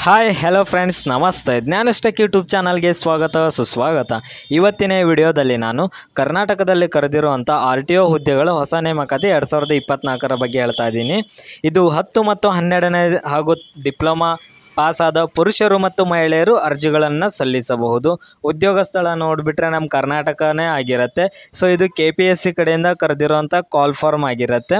Hi hello friends, ನಮಸ್ತೆ. ಜ್ಞಾನಷ್ಟಕ್ಕೆ YouTube ಚಾನಲ್ಗೆ ಸ್ವಾಗತ ಸುಸ್ವಾಗತ. ಇವತ್ತಿನ ವಿಡಿಯೋದಲ್ಲಿ ನಾನು ಕರ್ನಾಟಕದಲ್ಲಿ ಕರೆದಿರುವಂಥ RTO ಹುದ್ದೆಗಳು ಹೊಸ ನೇಮಕಾತಿ 2024 ಬಗ್ಗೆ ಹೇಳ್ತಾ ಇದ್ದೀನಿ. ಇದು 10 ಮತ್ತು 12ನೇ ಹಾಗೂ ಡಿಪ್ಲೊಮಾ ಪಾಸಾದ ಪುರುಷರು ಮತ್ತು ಮಹಿಳೆಯರು ಅರ್ಜಿಗಳನ್ನು ಸಲ್ಲಿಸಬಹುದು. ಉದ್ಯೋಗ ಸ್ಥಳ ನೋಡಿಬಿಟ್ರೆ ನಮ್ಮ ಕರ್ನಾಟಕನೇ ಆಗಿರುತ್ತೆ. ಸೊ ಇದು KPSC ಕಡೆಯಿಂದ ಕರೆದಿರುವಂಥ ಕಾಲ್ ಫಾರ್ಮ್ ಆಗಿರುತ್ತೆ.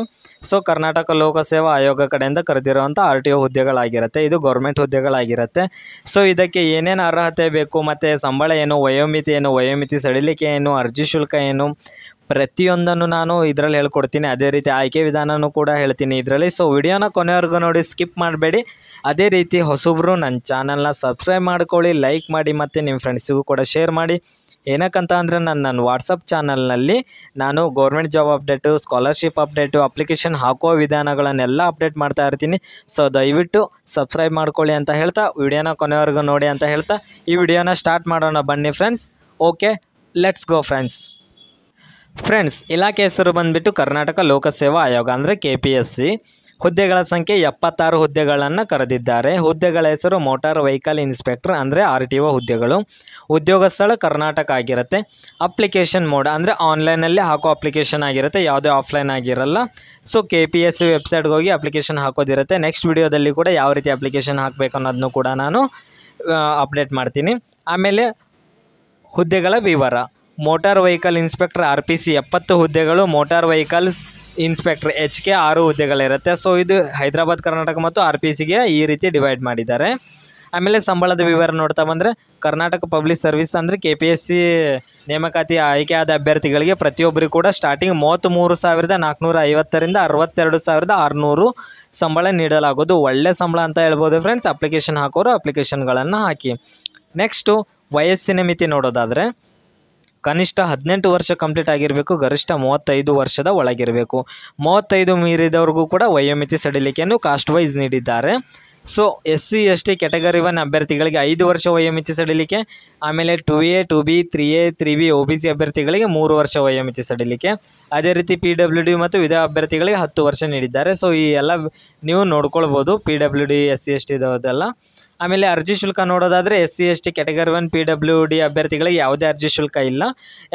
ಸೊ ಕರ್ನಾಟಕ ಲೋಕಸೇವಾ ಆಯೋಗ ಕಡೆಯಿಂದ ಕರೆದಿರುವಂಥ RTO ಹುದ್ದೆಗಳಾಗಿರುತ್ತೆ. ಇದು ಗೌರ್ಮೆಂಟ್ ಹುದ್ದೆಗಳಾಗಿರುತ್ತೆ. ಸೊ ಇದಕ್ಕೆ ಏನೇನು ಅರ್ಹತೆ ಬೇಕು ಮತ್ತು ಸಂಬಳ ಏನು, ವಯೋಮಿತಿ ಸಡಿಲಿಕೆ ಏನು, ಅರ್ಜಿ ಶುಲ್ಕ ಏನು, ಪ್ರತಿಯೊಂದನ್ನು ನಾನು ಇದರಲ್ಲಿ ಹೇಳ್ಕೊಡ್ತೀನಿ. ಅದೇ ರೀತಿ ಆಯ್ಕೆ ವಿಧಾನನೂ ಕೂಡ ಹೇಳ್ತೀನಿ ಇದರಲ್ಲಿ. ಸೊ ವಿಡಿಯೋನ ಕೊನೆವರೆಗೂ ನೋಡಿ, ಸ್ಕಿಪ್ ಮಾಡಬೇಡಿ. ಅದೇ ರೀತಿ ಹೊಸಬ್ರು ನನ್ನ ಚಾನಲ್ನ ಸಬ್ಸ್ಕ್ರೈಬ್ ಮಾಡ್ಕೊಳ್ಳಿ, ಲೈಕ್ ಮಾಡಿ ಮತ್ತು ನಿಮ್ಮ ಫ್ರೆಂಡ್ಸಿಗೂ ಕೂಡ ಶೇರ್ ಮಾಡಿ. ಏನಕ್ಕಂತ ಅಂದರೆ ನನ್ನ ವಾಟ್ಸಪ್ ಚಾನಲ್ನಲ್ಲಿ ನಾನು government job update, scholarship update, application ಹಾಕೋ ವಿಧಾನಗಳನ್ನೆಲ್ಲ ಅಪ್ಡೇಟ್ ಮಾಡ್ತಾ ಇರ್ತೀನಿ. ಸೊ ದಯವಿಟ್ಟು ಸಬ್ಸ್ಕ್ರೈಬ್ ಮಾಡ್ಕೊಳ್ಳಿ ಅಂತ ಹೇಳ್ತಾ, ವಿಡಿಯೋನ ಕೊನೆವರೆಗೂ ನೋಡಿ ಅಂತ ಹೇಳ್ತಾ ಈ ವಿಡಿಯೋನ ಸ್ಟಾರ್ಟ್ ಮಾಡೋಣ ಬನ್ನಿ friends. Okay, let's go friends. ಇಲಾಖೆ ಹೆಸರು ಬಂದುಬಿಟ್ಟು ಕರ್ನಾಟಕ ಲೋಕಸೇವಾ ಆಯೋಗ ಅಂದರೆ KPSC. ಹುದ್ದೆಗಳ ಸಂಖ್ಯೆ 76 ಹುದ್ದೆಗಳನ್ನು ಕರೆದಿದ್ದಾರೆ. ಹುದ್ದೆಗಳ ಹೆಸರು ಮೋಟಾರ್ ವೆಹಿಕಲ್ ಇನ್ಸ್ಪೆಕ್ಟರ್ ಅಂದರೆ RTO ಹುದ್ದೆಗಳು. ಉದ್ಯೋಗ ಸ್ಥಳ ಕರ್ನಾಟಕ ಆಗಿರುತ್ತೆ. ಅಪ್ಲಿಕೇಶನ್ ಮೋಡ್ ಅಂದರೆ ಆನ್ಲೈನಲ್ಲಿ ಹಾಕೋ ಅಪ್ಲಿಕೇಶನ್ ಆಗಿರುತ್ತೆ, ಯಾವುದೇ ಆಫ್ಲೈನ್ ಆಗಿರಲ್ಲ. ಸೊ KPSC ವೆಬ್ಸೈಟ್ಗೆ ಹೋಗಿ ಅಪ್ಲಿಕೇಶನ್ ಹಾಕೋದಿರುತ್ತೆ. ನೆಕ್ಸ್ಟ್ ವಿಡಿಯೋದಲ್ಲಿ ಕೂಡ ಯಾವ ರೀತಿ ಅಪ್ಲಿಕೇಶನ್ ಹಾಕಬೇಕು ಅನ್ನೋದನ್ನು ಕೂಡ ನಾನು ಅಪ್ಡೇಟ್ ಮಾಡ್ತೀನಿ. ಆಮೇಲೆ ಹುದ್ದೆಗಳ ವಿವರ: ಮೋಟಾರ್ ವೆಹಿಕಲ್ ಇನ್ಸ್ಪೆಕ್ಟರ್ RPC 70 ಹುದ್ದೆಗಳು, ಮೋಟಾರ್ ವೆಹಿಕಲ್ ಇನ್ಸ್ಪೆಕ್ಟರ್ HK 6 ಹುದ್ದೆಗಳಿರುತ್ತೆ. ಸೊ ಇದು ಹೈದರಾಬಾದ್, ಕರ್ನಾಟಕ ಮತ್ತು RPCಗೆ ಈ ರೀತಿ ಡಿವೈಡ್ ಮಾಡಿದ್ದಾರೆ. ಆಮೇಲೆ ಸಂಬಳದ ವಿವರ ನೋಡ್ತಾ ಬಂದರೆ, ಕರ್ನಾಟಕ ಪಬ್ಲಿಕ್ ಸರ್ವಿಸ್ ಅಂದರೆ KPSC ನೇಮಕಾತಿ ಆಯ್ಕೆಯಾದ ಅಭ್ಯರ್ಥಿಗಳಿಗೆ ಪ್ರತಿಯೊಬ್ಬರಿಗೂ ಕೂಡ ಸ್ಟಾರ್ಟಿಂಗ್ 33,450ರಿಂದ 62,600 ಸಂಬಳ ನೀಡಲಾಗೋದು. ಒಳ್ಳೆ ಸಂಬಳ ಅಂತ ಹೇಳ್ಬೋದು ಫ್ರೆಂಡ್ಸ್. ಅಪ್ಲಿಕೇಶನ್ ಹಾಕೋರು ಅಪ್ಲಿಕೇಶನ್ಗಳನ್ನು ಹಾಕಿ. ನೆಕ್ಸ್ಟು ವಯಸ್ಸಿನ ಮಿತಿ ನೋಡೋದಾದರೆ, ಕನಿಷ್ಠ 18 ವರ್ಷ ಕಂಪ್ಲೀಟ್ ಆಗಿರಬೇಕು, ಗರಿಷ್ಠ 35 ವರ್ಷದ ಒಳಗಿರಬೇಕು. 35 ಮೀರಿದವ್ರಿಗೂ ಕೂಡ ವಯೋಮಿತಿ ಸಡಿಲಿಕೆಯನ್ನು ಕಾಸ್ಟ್ ವೈಸ್ ನೀಡಿದ್ದಾರೆ. ಸೊ SC ST ಕ್ಯಾಟಗರಿ 1 ಅಭ್ಯರ್ಥಿಗಳಿಗೆ 5 ವರ್ಷ ವಯೋಮಿತಿ ಸಡಿಲಿಕೆ. ಆಮೇಲೆ 2A 2B 3A 3B OBC ಅಭ್ಯರ್ಥಿಗಳಿಗೆ 3 ವರ್ಷ ವಯೋಮಿತಿ ಸಡಿಲಿಕೆ. ಅದೇ ರೀತಿ PWD ಮತ್ತು ವಿಧವಾ ಅಭ್ಯರ್ಥಿಗಳಿಗೆ 10 ವರ್ಷ ನೀಡಿದ್ದಾರೆ. ಸೊ ಈ ಎಲ್ಲ ನೀವು ನೋಡ್ಕೊಳ್ಬೋದು, PWD SC ST ಇದೆಲ್ಲ. ಆಮೇಲೆ ಅರ್ಜಿ ಶುಲ್ಕ ನೋಡೋದಾದರೆ, SC ST ಕ್ಯಾಟಗರಿ 1 PWD ಅಭ್ಯರ್ಥಿಗಳಿಗೆ ಯಾವುದೇ ಅರ್ಜಿ ಶುಲ್ಕ ಇಲ್ಲ.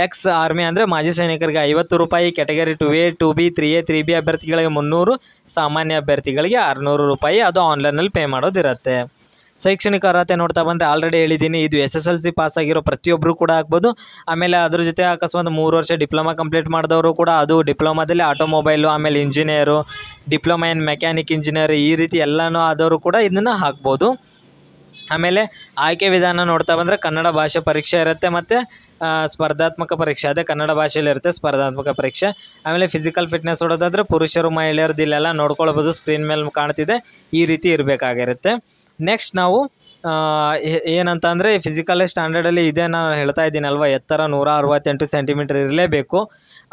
ಎಕ್ಸ್ ಆರ್ಮಿ ಅಂದರೆ ಮಾಜಿ ಸೈನಿಕರಿಗೆ 50 ರೂಪಾಯಿ, category 2A 2B 3A 3B ಅಭ್ಯರ್ಥಿಗಳಿಗೆ 300, ಸಾಮಾನ್ಯ ಅಭ್ಯರ್ಥಿಗಳಿಗೆ 600 ರೂಪಾಯಿ. ಅದು ಆನ್ಲೈನಲ್ಲಿ ಪೇ ಮಾಡೋದಿರುತ್ತೆ. ಶೈಕ್ಷಣಿಕ ಅರ್ಹತೆ ನೋಡ್ತಾ ಬಂದರೆ ಆಲ್ರೆಡಿ ಹೇಳಿದ್ದೀನಿ, ಇದು SSLC ಪಾಸ್ ಆಗಿರೋ ಪ್ರತಿಯೊಬ್ಬರು ಕೂಡ ಆಗ್ಬೋದು. ಆಮೇಲೆ ಅದ್ರ ಜೊತೆ ಅಕಸ್ಮಾತ್ 3 ವರ್ಷ ಡಿಪ್ಲೊಮಾ ಕಂಪ್ಲೀಟ್ ಮಾಡಿದವರು ಕೂಡ, ಅದು ಡಿಪ್ಲೊಮಾದಲ್ಲಿ ಆಟೋಮೊಬೈಲು, ಆಮೇಲೆ engineer, diploma in mechanic engineer, ಈ ರೀತಿ ಎಲ್ಲನೂ ಆದವರು ಕೂಡ ಇದನ್ನು ಹಾಕ್ಬೋದು. ಆಮೇಲೆ ಆಯ್ಕೆ ವಿಧಾನ ನೋಡ್ತಾ ಬಂದರೆ, ಕನ್ನಡ ಭಾಷೆ ಪರೀಕ್ಷೆ ಇರುತ್ತೆ ಮತ್ತು ಸ್ಪರ್ಧಾತ್ಮಕ ಪರೀಕ್ಷೆ, ಅದೇ ಕನ್ನಡ ಭಾಷೆಯಲ್ಲಿ ಇರುತ್ತೆ ಸ್ಪರ್ಧಾತ್ಮಕ ಪರೀಕ್ಷೆ. ಆಮೇಲೆ ಫಿಸಿಕಲ್ ಫಿಟ್ನೆಸ್ ನೋಡೋದಾದರೆ ಪುರುಷರು ಮಹಿಳೆಯರದ್ದು ಇಲ್ಲೆಲ್ಲ ನೋಡ್ಕೊಳ್ಬೋದು, ಸ್ಕ್ರೀನ್ ಮೇಲೆ ಕಾಣ್ತಿದೆ, ಈ ರೀತಿ ಇರಬೇಕಾಗಿರುತ್ತೆ. ನೆಕ್ಸ್ಟ್ ನಾವು ಏನಂತ ಅಂದರೆ, ಫಿಸಿಕಲ್ ಸ್ಟ್ಯಾಂಡರ್ಡಲ್ಲಿ ಇದೆ, ನಾನು ಹೇಳ್ತಾ ಇದ್ದೀನಲ್ವ, ಎತ್ತರ 168 ಸೆಂಟಿಮೀಟರ್ ಇರಲೇಬೇಕು,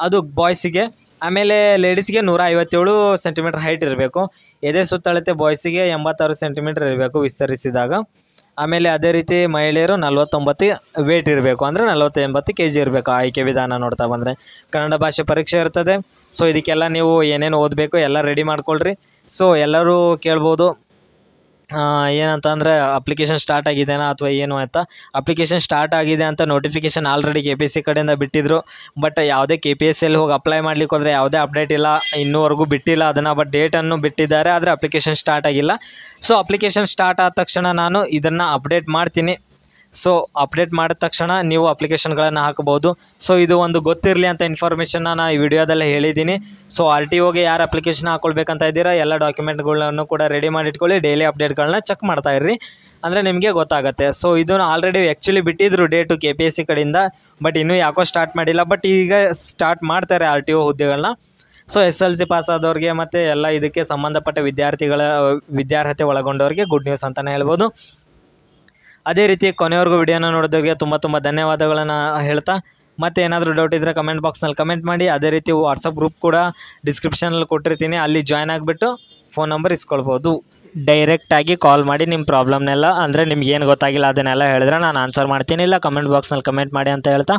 ಅದು ಬಾಯ್ಸಿಗೆ. ಆಮೇಲೆ ಲೇಡೀಸ್ಗೆ 157 ಸೆಂಟಿಮೀಟರ್ ಹೈಟ್ ಇರಬೇಕು. ಎದೆ ಸುತ್ತಳತೆ ಬಾಯ್ಸಿಗೆ 86 ಸೆಂಟಿಮೀಟರ್ ಇರಬೇಕು ವಿಸ್ತರಿಸಿದಾಗ. ಆಮೇಲೆ ಅದೇ ರೀತಿ ಮಹಿಳೆಯರು 49 ವೇಟ್ ಇರಬೇಕು, ಅಂದರೆ 40-80 kg ಇರಬೇಕು. ಆಯ್ಕೆ ವಿಧಾನ ನೋಡ್ತಾ ಬಂದರೆ ಕನ್ನಡ ಭಾಷೆ ಪರೀಕ್ಷೆ ಇರ್ತದೆ. ಸೊ ಇದಕ್ಕೆಲ್ಲ ನೀವು ಏನೇನು ಓದಬೇಕು ಎಲ್ಲ ರೆಡಿ ಮಾಡ್ಕೊಳ್ರಿ. ಸೊ ಎಲ್ಲರೂ ಕೇಳ್ಬೋದು ಏನಂತ ಅಂದರೆ, ಅಪ್ಲಿಕೇಶನ್ ಸ್ಟಾರ್ಟ್ ಆಗಿದೆನಾ ಅಥವಾ ಏನು ಅಂತ. ಅಪ್ಲಿಕೇಶನ್ ಸ್ಟಾರ್ಟ್ ಆಗಿದೆ ಅಂತ ನೋಟಿಫಿಕೇಶನ್ ಆಲ್ರೆಡಿ KPSC ಕಡೆಯಿಂದ ಬಿಟ್ಟಿದ್ರು. ಬಟ್ ಯಾವುದೇ KPSCಯಲ್ಲಿ ಹೋಗಿ ಅಪ್ಲೈ ಮಾಡ್ಲಿಕ್ಕೆ ಹೋದರೆ ಯಾವುದೇ ಅಪ್ಡೇಟ್ ಇಲ್ಲ, ಇನ್ನೂವರೆಗೂ ಬಿಟ್ಟಿಲ್ಲ ಅದನ್ನು. ಬಟ್ ಡೇಟನ್ನು ಬಿಟ್ಟಿದ್ದಾರೆ, ಆದರೆ ಅಪ್ಲಿಕೇಶನ್ ಸ್ಟಾರ್ಟ್ ಆಗಿಲ್ಲ. ಸೊ ಅಪ್ಲಿಕೇಶನ್ ಸ್ಟಾರ್ಟ್ ಆದ ತಕ್ಷಣ ನಾನು ಇದನ್ನು ಅಪ್ಡೇಟ್ ಮಾಡ್ತೀನಿ. ಸೊ ಅಪ್ಡೇಟ್ ಮಾಡಿದ ತಕ್ಷಣ ನೀವು ಅಪ್ಲಿಕೇಶನ್ಗಳನ್ನು ಹಾಕಬಹುದು. ಸೊ ಇದು ಒಂದು ಗೊತ್ತಿರಲಿ ಅಂತ ಇನ್ಫಾರ್ಮೇಷನ್ನ ನಾನು ಈ ವಿಡಿಯೋದಲ್ಲೇ ಹೇಳಿದ್ದೀನಿ. ಸೊ RTOಗೆ ಯಾರು ಅಪ್ಲಿಕೇಶನ್ ಹಾಕ್ಕೊಳ್ಬೇಕಂತ ಇದ್ದೀರಾ, ಎಲ್ಲ ಡಾಕ್ಯುಮೆಂಟ್ಗಳನ್ನು ಕೂಡ ರೆಡಿ ಮಾಡಿಟ್ಕೊಳ್ಳಿ. ಡೈಲಿ ಅಪ್ಡೇಟ್ಗಳನ್ನ ಚೆಕ್ ಮಾಡ್ತಾ ಇರ್ರಿ, ಅಂದರೆ ನಿಮಗೆ ಗೊತ್ತಾಗುತ್ತೆ. ಸೊ ಇದನ್ನು ಆಲ್ರೆಡಿ ಆ್ಯಕ್ಚುಲಿ ಬಿಟ್ಟಿದ್ರು ಡೇಟು KPSC ಕಡೆಯಿಂದ, ಬಟ್ ಇನ್ನೂ ಯಾಕೋ ಸ್ಟಾರ್ಟ್ ಮಾಡಿಲ್ಲ. ಬಟ್ ಈಗ ಸ್ಟಾರ್ಟ್ ಮಾಡ್ತಾರೆ RTO ಹುದ್ದೆಗಳನ್ನ. ಸೊ SLC ಪಾಸ್ ಆದವ್ರಿಗೆ ಮತ್ತು ಎಲ್ಲ ಇದಕ್ಕೆ ಸಂಬಂಧಪಟ್ಟ ವಿದ್ಯಾರ್ಹತೆ ಒಳಗೊಂಡವ್ರಿಗೆ ಗುಡ್ ನ್ಯೂಸ್ ಅಂತಲೇ ಹೇಳ್ಬೋದು. ಅದೇ ರೀತಿ ಕೊನೆವರೆಗೂ ವಿಡಿಯೋನ ನೋಡೋದಕ್ಕೆ ತುಂಬ ಧನ್ಯವಾದಗಳನ್ನು ಹೇಳ್ತಾ, ಮತ್ತು ಏನಾದರೂ ಡೌಟ್ ಇದ್ದರೆ ಕಮೆಂಟ್ ಬಾಕ್ಸ್ನಲ್ಲಿ ಕಮೆಂಟ್ ಮಾಡಿ. ಅದೇ ರೀತಿ ವಾಟ್ಸಪ್ ಗ್ರೂಪ್ ಕೂಡ ಡಿಸ್ಕ್ರಿಪ್ಷನಲ್ಲಿ ಕೊಟ್ಟಿರ್ತೀನಿ, ಅಲ್ಲಿ ಜಾಯ್ನ್ ಆಗಿಬಿಟ್ಟು ಫೋನ್ ನಂಬರ್ ಇಸ್ಕೊಳ್ಬೋದು. ಡೈರೆಕ್ಟಾಗಿ ಕಾಲ್ ಮಾಡಿ ನಿಮ್ಮ ಪ್ರಾಬ್ಲಮ್ನೆಲ್ಲ, ಅಂದರೆ ನಿಮ್ಗೆ ಏನು ಗೊತ್ತಾಗಿಲ್ಲ ಅದನ್ನೆಲ್ಲ ಹೇಳಿದ್ರೆ ನಾನು ಆನ್ಸರ್ ಮಾಡ್ತೀನಿ, ಇಲ್ಲ ಕಮೆಂಟ್ ಬಾಕ್ಸ್ನಲ್ಲಿ ಕಮೆಂಟ್ ಮಾಡಿ ಅಂತ ಹೇಳ್ತಾ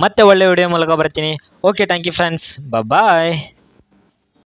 ಮತ್ತೆ ಒಳ್ಳೆ ವಿಡಿಯೋ ಮೂಲಕ ಬರ್ತೀನಿ. Okay, thank you friends, bye.